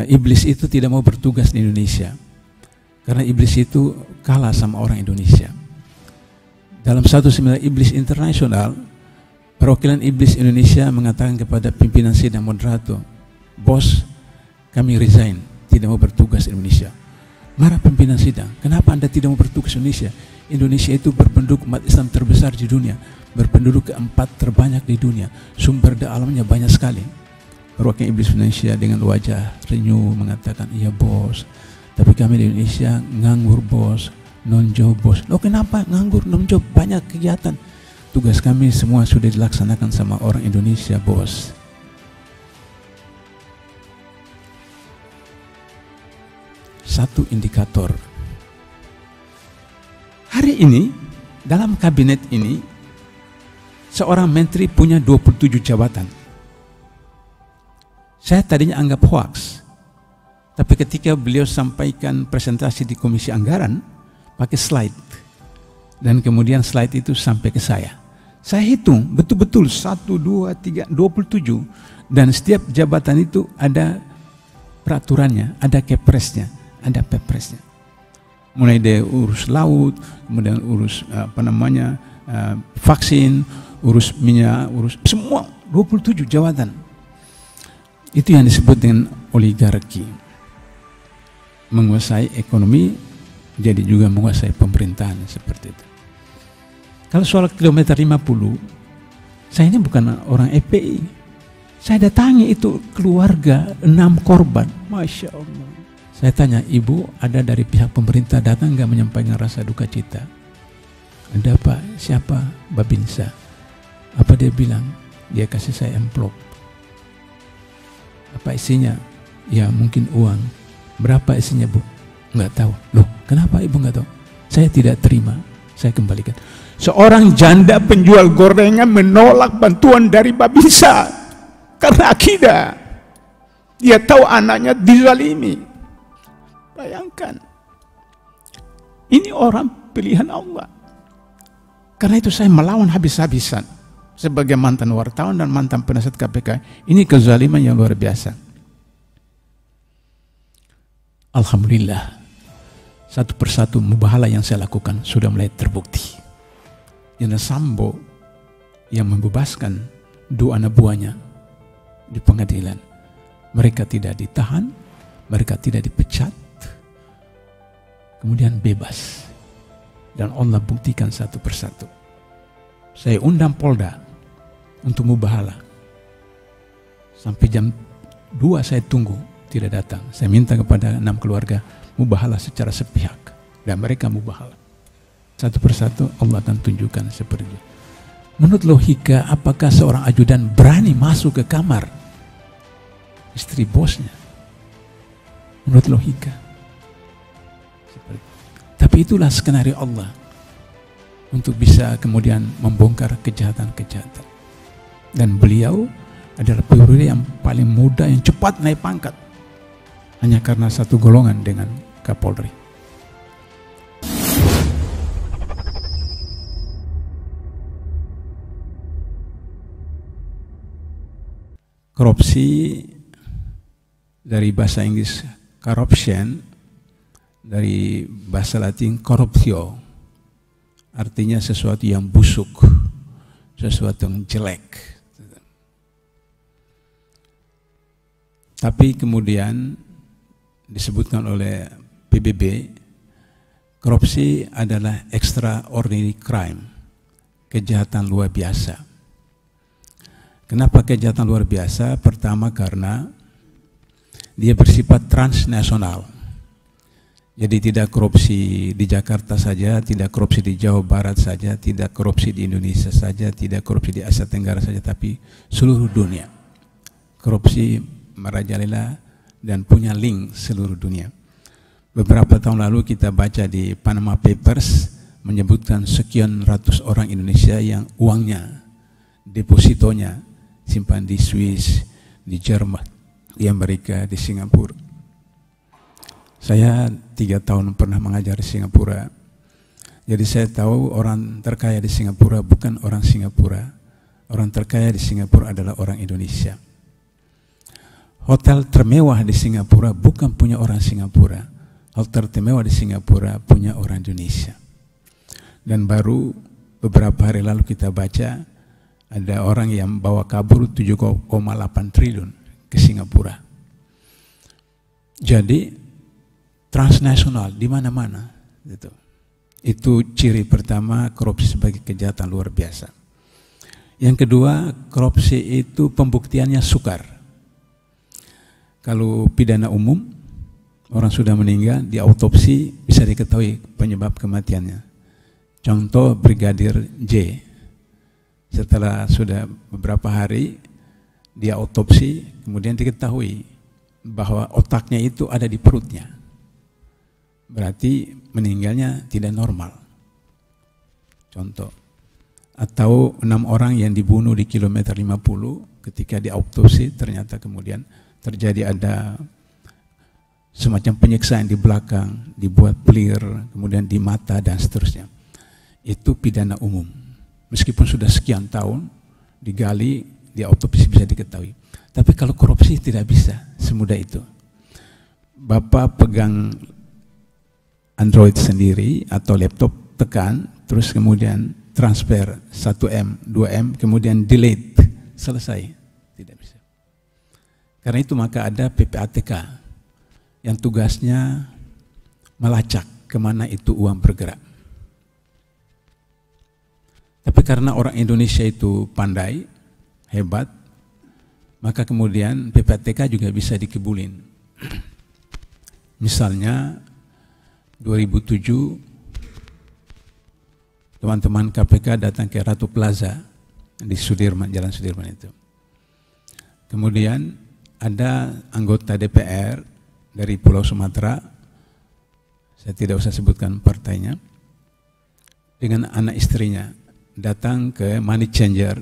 iblis itu tidak mau bertugas di Indonesia. Karena iblis itu kalah sama orang Indonesia. Dalam satu seminar iblis internasional, perwakilan iblis Indonesia mengatakan kepada pimpinan sidang moderator, "Bos, kami resign, tidak mau bertugas di Indonesia." Marah pimpinan sidang, "Kenapa Anda tidak mau bertugas di Indonesia? Indonesia itu berpenduduk umat Islam terbesar di dunia, berpenduduk keempat terbanyak di dunia, sumber daya alamnya banyak sekali." Perwakilan iblis Indonesia dengan wajah renyuh mengatakan, "Iya bos, tapi kami di Indonesia nganggur bos, non-job bos." "Loh kenapa nganggur, non-job? Banyak kegiatan." "Tugas kami semua sudah dilaksanakan sama orang Indonesia bos." Satu indikator. Hari ini, dalam kabinet ini, seorang menteri punya 27 jabatan. Saya tadinya anggap hoax. Tapi ketika beliau sampaikan presentasi di Komisi Anggaran, pakai slide. Dan kemudian slide itu sampai ke saya. Saya hitung betul-betul 1, 2, 3, 27. Dan setiap jabatan itu ada peraturannya, ada kepresnya, ada pepresnya. Mulai dari urus laut, kemudian urus vaksin, urus minyak, urus semua 27 jabatan. Itu yang disebut dengan oligarki. Menguasai ekonomi, jadi juga menguasai pemerintahan seperti itu. Kalau soal kilometer 50, saya ini bukan orang FPI. Saya datangi itu keluarga 6 korban, Masya Allah. Saya tanya, "Ibu ada dari pihak pemerintah datang nggak menyampaikan rasa duka cita?" "Ada Pak." "Siapa?" "Babinsa." "Apa dia bilang?" "Dia kasih saya amplop." "Apa isinya?" "Ya mungkin uang." "Berapa isinya Bu?" "Nggak tahu." "Loh kenapa Ibu nggak tahu?" "Saya tidak terima, saya kembalikan." Seorang janda penjual gorengan menolak bantuan dari Babinsa karena akidah. Dia tahu anaknya dizalimi. Bayangkan, ini orang pilihan Allah. Karena itu saya melawan habis-habisan sebagai mantan wartawan dan mantan penasihat KPK. Ini kezaliman yang luar biasa. Alhamdulillah, satu persatu mubahalah yang saya lakukan sudah mulai terbukti. Jenderal Sambo yang membebaskan 2 anak buahnya di pengadilan, mereka tidak ditahan, mereka tidak dipecat, kemudian bebas. Dan Allah buktikan satu persatu. Saya undang Polda untuk mubahalah. Sampai jam 2 saya tunggu, tidak datang. Saya minta kepada 6 keluarga mubahalah secara sepihak. Dan mereka mubahalah. Satu persatu Allah akan tunjukkan seperti itu. Menurut logika, apakah seorang ajudan berani masuk ke kamar istri bosnya? Menurut logika. Tapi itulah skenario Allah untuk bisa kemudian membongkar kejahatan-kejahatan. Dan beliau adalah perwira yang paling muda, yang cepat naik pangkat. Hanya karena satu golongan dengan Kapolri. Korupsi dari bahasa Inggris corruption, dari bahasa Latin corruptio, artinya sesuatu yang busuk, sesuatu yang jelek. Tapi kemudian disebutkan oleh PBB, korupsi adalah extraordinary crime, kejahatan luar biasa. Kenapa kejahatan luar biasa? Pertama karena dia bersifat transnasional. Jadi tidak korupsi di Jakarta saja, tidak korupsi di Jawa Barat saja, tidak korupsi di Indonesia saja, tidak korupsi di Asia Tenggara saja, tapi seluruh dunia. Korupsi merajalela dan punya link seluruh dunia. Beberapa tahun lalu kita baca di Panama Papers menyebutkan sekian ratus orang Indonesia yang uangnya, depositonya simpan di Swiss, di Jerman, di Amerika, di Singapura. Saya 3 tahun pernah mengajar di Singapura. Jadi saya tahu orang terkaya di Singapura bukan orang Singapura. Orang terkaya di Singapura adalah orang Indonesia. hotel termewah di Singapura bukan punya orang Singapura. Hotel termewah di Singapura punya orang Indonesia. Dan baru beberapa hari lalu kita baca ada orang yang bawa kabur 7,8 triliun ke Singapura. Jadi transnasional di mana-mana. Itu ciri pertama korupsi sebagai kejahatan luar biasa. Yang kedua, korupsi itu pembuktiannya sukar. Kalau pidana umum, orang sudah meninggal, di autopsi bisa diketahui penyebab kematiannya. Contoh Brigadir J. Setelah sudah beberapa hari, dia autopsi, kemudian diketahui bahwa otaknya itu ada di perutnya. Berarti meninggalnya tidak normal. Contoh. Atau 6 orang yang dibunuh di kilometer 50 ketika diautopsi ternyata kemudian terjadi ada semacam penyiksaan di belakang, dibuat pelir, kemudian di mata dan seterusnya. Itu pidana umum. Meskipun sudah sekian tahun digali, diautopsi bisa diketahui. Tapi kalau korupsi tidak bisa semudah itu. Bapak pegang Android sendiri atau laptop, tekan, terus kemudian transfer 1M, 2M, kemudian delete, selesai. Tidak bisa. Karena itu maka ada PPATK yang tugasnya melacak kemana itu uang bergerak. Tapi karena orang Indonesia itu pandai, hebat, maka kemudian PPATK juga bisa dikebulin. Misalnya 2007 teman-teman KPK datang ke Ratu Plaza di Sudirman, Jalan Sudirman itu. Kemudian ada anggota DPR dari Pulau Sumatera, saya tidak usah sebutkan partainya, dengan anak istrinya datang ke money changer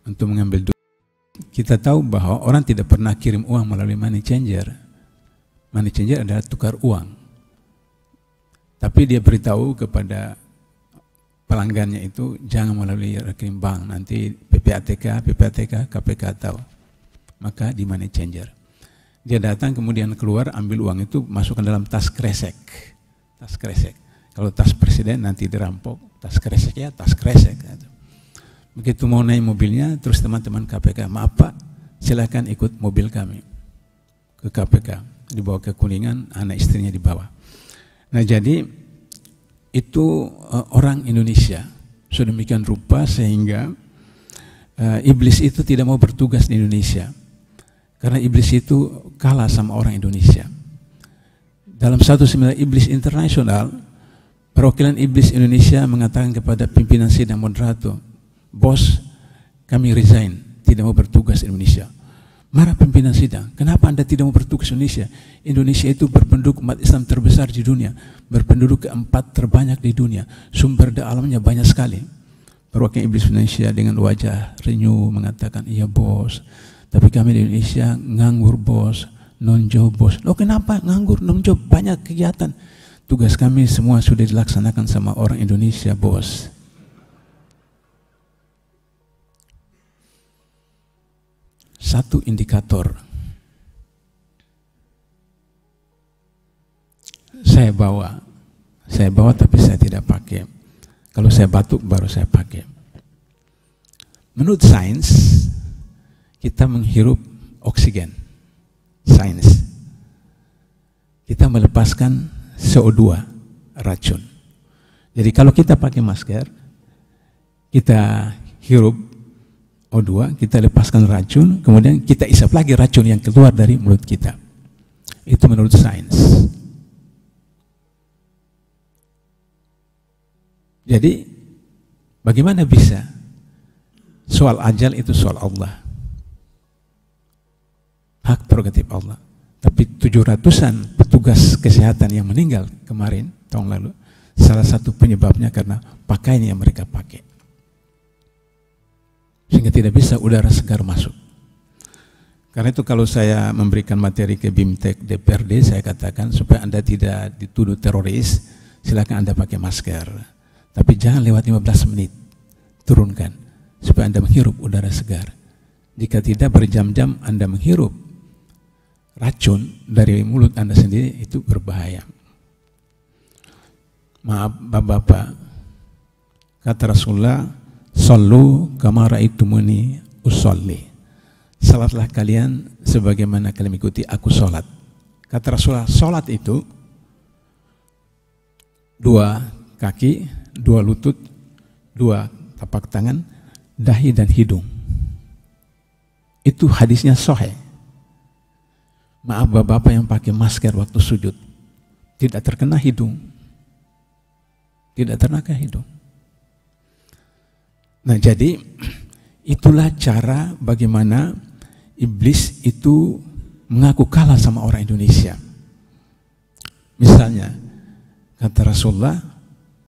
untuk mengambil duit. Kita tahu bahwa orang tidak pernah kirim uang melalui money changer. Money changer adalah tukar uang. Tapi dia beritahu kepada pelanggannya itu jangan melalui rekening bank, nanti PPATK, KPK tahu. Maka di money changer. Dia datang kemudian keluar ambil uang itu masukkan dalam tas kresek. Tas kresek. Kalau tas presiden nanti dirampok, tas kresek ya tas kresek. Begitu mau naik mobilnya, terus teman-teman KPK, maaf Pak, silakan ikut mobil kami ke KPK. Dibawa ke Kuningan, anak istrinya dibawa. Nah jadi itu orang Indonesia sedemikian rupa sehingga iblis itu tidak mau bertugas di Indonesia karena iblis itu kalah sama orang Indonesia. Dalam satu seminar iblis internasional, perwakilan iblis Indonesia mengatakan kepada pimpinan sidang moderator, bos kami resign, tidak mau bertugas di Indonesia. Marah pimpinan sidang, kenapa Anda tidak mau bertugas di Indonesia? Indonesia itu berpenduduk umat Islam terbesar di dunia, berpenduduk keempat terbanyak di dunia, sumber daya alamnya banyak sekali. Perwakilan iblis Indonesia dengan wajah renyuh mengatakan, iya bos, tapi kami di Indonesia nganggur bos, non-job bos. Loh kenapa nganggur, non-job, banyak kegiatan. Tugas kami semua sudah dilaksanakan sama orang Indonesia bos. Satu indikator saya bawa tapi saya tidak pakai. Kalau saya batuk baru saya pakai. Menurut sains kita menghirup oksigen. Sains. Kita melepaskan CO2 racun. Jadi kalau kita pakai masker, kita hirup O2, kita lepaskan racun, kemudian kita isap lagi racun yang keluar dari mulut kita. Itu menurut sains. Jadi, bagaimana bisa? Soal ajal itu soal Allah. Hak prerogatif Allah. Tapi 700-an petugas kesehatan yang meninggal kemarin, tahun lalu, salah satu penyebabnya karena pakaian yang mereka pakai. Sehingga tidak bisa udara segar masuk. Karena itu kalau saya memberikan materi ke BIMTEK DPRD, saya katakan supaya Anda tidak dituduh teroris, silakan Anda pakai masker. Tapi jangan lewat 15 menit, turunkan, supaya Anda menghirup udara segar. Jika tidak berjam-jam Anda menghirup racun dari mulut Anda sendiri itu berbahaya. Maaf bapak-bapak, kata Rasulullah, "Shallu kama ra'aitumuni usolli." Salatlah kalian sebagaimana kalian ikuti aku sholat. Kata Rasulullah, sholat itu 2 kaki, 2 lutut, 2 tapak tangan, dahi dan hidung. Itu hadisnya sahih. Maaf bapak-bapak yang pakai masker waktu sujud, tidak terkena hidung. Tidak terkena hidung. Nah jadi itulah cara bagaimana iblis itu mengaku kalah sama orang Indonesia. Misalnya kata Rasulullah,